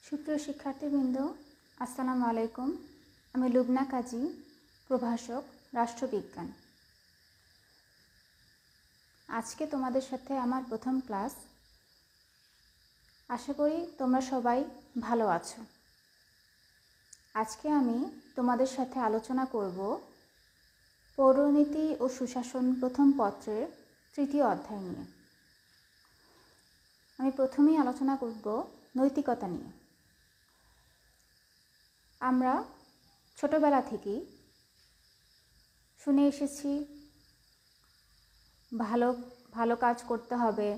সুপ্রিয় শিক্ষার্থীবৃন্দ, আসসালামু আলাইকুম। আমি লুবনা কাজী, প্রভাষক, রাষ্ট্রবিজ্ঞান। আজকে তোমাদের সাথে আমার প্রথম ক্লাস। আশা করি তোমরা সবাই ভালো আছো। আজকে আমি তোমাদের সাথে আলোচনা করব পৌরনীতি ও সুশাসন প্রথম পত্রের তৃতীয় অধ্যায় নিয়ে। আমি প্রথমেই আলোচনা করব নৈতিকতা নিয়ে। আমরা ছোটবেলা থেকেই শুনে এসেছি ভালো কাজ করতে হবে,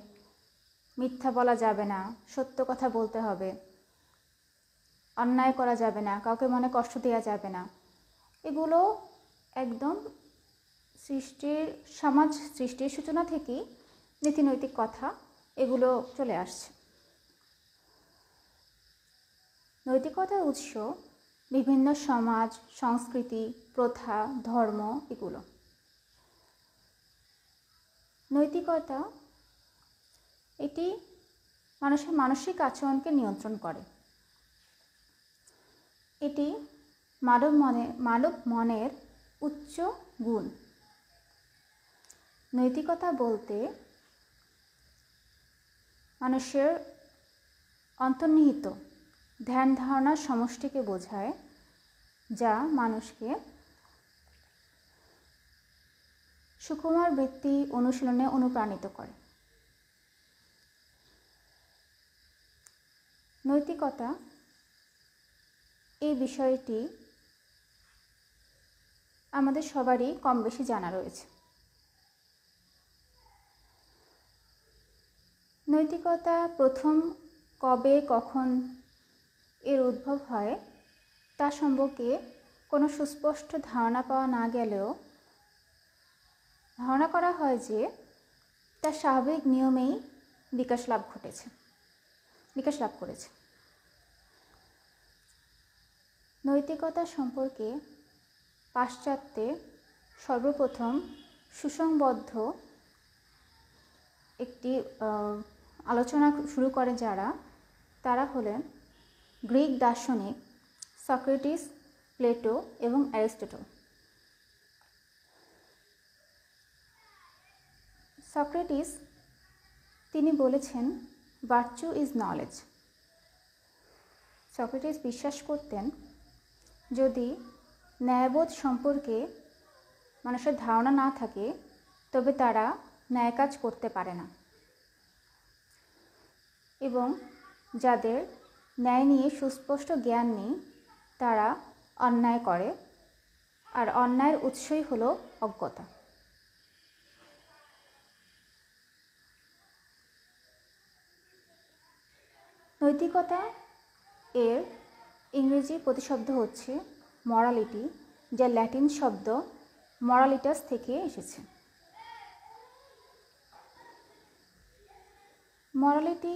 মিথ্যা বলা যাবে না, সত্য কথা বলতে হবে, অন্যায় করা যাবে না, কাউকে মনে কষ্ট দেওয়া যাবে না। এগুলো একদম সমাজ সৃষ্টির সূচনা থেকেই নীতিনৈতিক কথা এগুলো চলে আসছে। নৈতিকতার উৎস বিভিন্ন সমাজ, সংস্কৃতি, প্রথা, ধর্ম এগুলো। নৈতিকতা এটি মানুষের মানসিক আচরণকে নিয়ন্ত্রণ করে। এটি মানব মনের উচ্চ গুণ। নৈতিকতা বলতে মানুষের অন্তর্নিহিত ধ্যান ধারণার সমষ্টিকে বোঝায়, যা মানুষকে সুকুমার বৃত্তি অনুশীলনে অনুপ্রাণিত করে। নৈতিকতা এই বিষয়টি আমাদের সবারই কম বেশি জানা রয়েছে। নৈতিকতা প্রথম কবে কখন এর উদ্ভব হয় তা সম্পর্কে কোনো সুস্পষ্ট ধারণা পাওয়া না গেলেও ধারণা করা হয় যে তার স্বাভাবিক নিয়মেই বিকাশ লাভ করেছে। নৈতিকতা সম্পর্কে পাশ্চাত্যে সর্বপ্রথম সুসংবদ্ধ একটি আলোচনা শুরু করে তারা হলেন গ্রিক দার্শনিক সক্রেটিস, প্লেটো এবং অ্যারিস্টটল। সক্রেটিস তিনি বলেছেন, ভার্চু ইজ নলেজ। সক্রেটিস বিশ্বাস করতেন, যদি ন্যায়বোধ সম্পর্কে মানুষের ধারণা না থাকে তবে তারা ন্যায় কাজ করতে পারে না, এবং যাদের ন্যায় নিয়ে সুস্পষ্ট জ্ঞান নেই তারা অন্যায় করে, আর অন্যায়ের উৎসই হলো অজ্ঞতা। নৈতিকতা এর ইংরেজি প্রতিশব্দ হচ্ছে মরালিটি, যা ল্যাটিন শব্দ মরালিটাস থেকে এসেছে। মরালিটি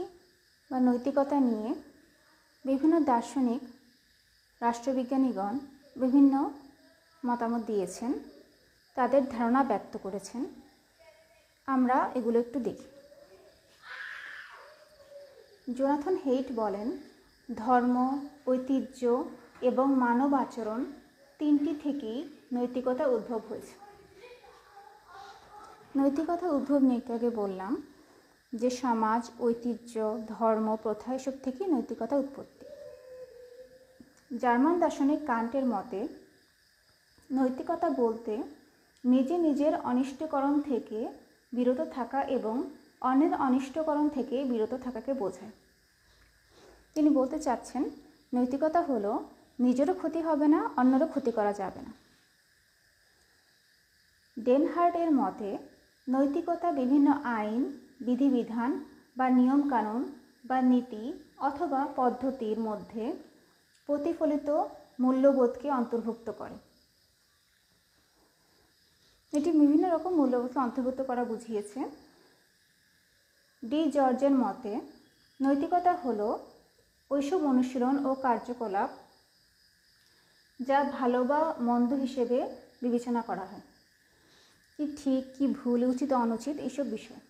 বা নৈতিকতা নিয়ে বিভিন্ন দার্শনিক, রাষ্ট্রবিজ্ঞানীগণ বিভিন্ন মতামত দিয়েছেন, তাদের ধারণা ব্যক্ত করেছেন। আমরা এগুলো একটু দেখি। জোনাথন হেইট বলেন, ধর্ম, ঐতিহ্য এবং মানব আচরণ তিনটি থেকেই নৈতিকতা উদ্ভব হয়েছে। নৈতিকতা উদ্ভব নিয়ে একটু আগে বললাম যে সমাজ, ঐতিহ্য, ধর্ম, প্রথা এসব থেকেই নৈতিকতা উৎপত্তি। জার্মান দার্শনিক কান্টের মতে নৈতিকতা বলতে নিজের অনিষ্টকরণ থেকে বিরত থাকা এবং অন্যের অনিষ্টকরণ থেকে বিরত থাকাকে বোঝায়। তিনি বলতে চাচ্ছেন, নৈতিকতা হলো নিজেরও ক্ষতি হবে না, অন্যেরও ক্ষতি করা যাবে না। ডেনহার্ট এর মতে নৈতিকতা বিভিন্ন আইন, বিধিবিধান বা নিয়মকানুন বা নীতি অথবা পদ্ধতির মধ্যে প্রতিফলিত মূল্যবোধকে অন্তর্ভুক্ত করে। এটি বিভিন্ন রকম মূল্যবোধকে অন্তর্ভুক্ত করা বুঝিয়েছে। ডি জর্জের মতে নৈতিকতা হলো ওইসব অনুশীলন ও কার্যকলাপ যা ভালো বা মন্দ হিসেবে বিবেচনা করা হয়, কি ঠিক কি ভুল, উচিত অনুচিত এইসব বিষয়।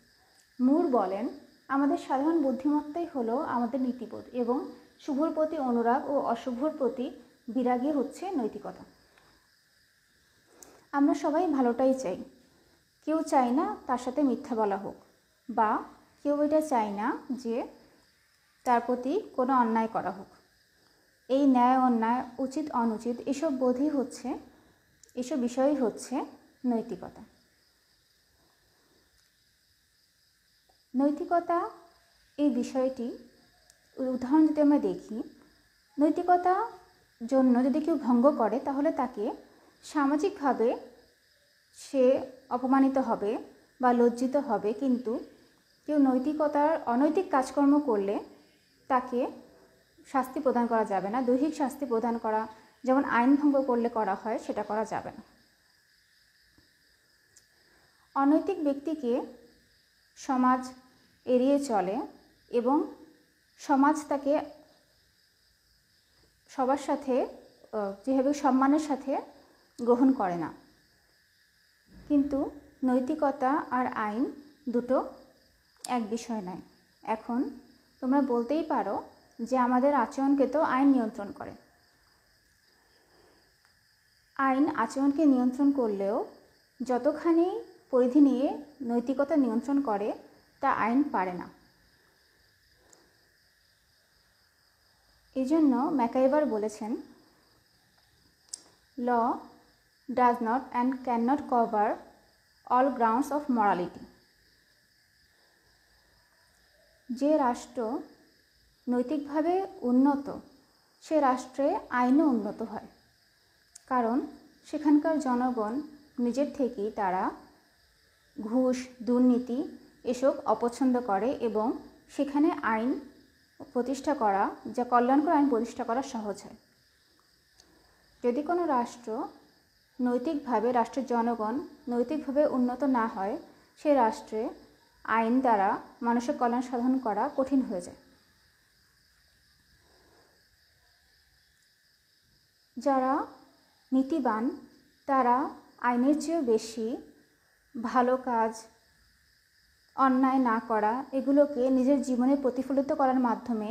মুর বলেন, আমাদের সাধারণ বুদ্ধিমত্তাই হলো আমাদের নীতিবোধ, এবং শুভর প্রতি অনুরাগ ও অশুভর প্রতি বিরাগই হচ্ছে নৈতিকতা। আমরা সবাই ভালোটাই চাই, কেউ চায় না তার সাথে মিথ্যা বলা হোক, বা কেউ এটা চায় না যে তার প্রতি কোনো অন্যায় করা হোক। এই ন্যায় অন্যায়, উচিত অনুচিত, এসব বিষয়ই হচ্ছে নৈতিকতা। নৈতিকতা এই বিষয়টি উদাহরণ যদি আমরা দেখি, নৈতিকতা জন্য যদি কেউ ভঙ্গ করে তাহলে তাকে সামাজিকভাবে সে অপমানিত হবে বা লজ্জিত হবে, কিন্তু কেউ অনৈতিক কাজকর্ম করলে তাকে শাস্তি প্রদান করা যাবে না। দৈহিক শাস্তি প্রদান করা, যেমন আইন ভঙ্গ করলে করা হয়, সেটা করা যাবে না। অনৈতিক ব্যক্তিকে সমাজ এড়িয়ে চলে এবং সমাজ তাকে সবার সাথে যেভাবে সম্মানের সাথে গ্রহণ করে না। কিন্তু নৈতিকতা আর আইন দুটো এক বিষয় নয়। এখন তোমরা বলতেই পারো যে আমাদের আচরণকে তো আইন নিয়ন্ত্রণ করে। আইন আচরণকে নিয়ন্ত্রণ করলেও যতখানি পরিধি নিয়ে নৈতিকতা নিয়ন্ত্রণ করে তা আইন পারে না। এই জন্য ম্যাকাইভার বলেছেন, law does not and can not cover all grounds of morality. যে রাষ্ট্র নৈতিকভাবে উন্নত, সে রাষ্ট্রে আইনও উন্নত হয়, কারণ সেখানকার জনগণ নিজের থেকেই তারা ঘুষ, দুর্নীতি এসব অপছন্দ করে, এবং সেখানে আইন প্রতিষ্ঠা করা, যা কল্যাণকর আইন প্রতিষ্ঠা করা সহজ হয়। যদি কোনো রাষ্ট্রের জনগণ নৈতিকভাবে উন্নত না হয়, সে রাষ্ট্রে আইন দ্বারা মানুষের কল্যাণ সাধন করা কঠিন হয়ে যায়। যারা নীতিবান তারা আইনের চেয়েও বেশি ভালো কাজ, অন্যায় না করা, এগুলোকে নিজের জীবনে প্রতিফলিত করার মাধ্যমে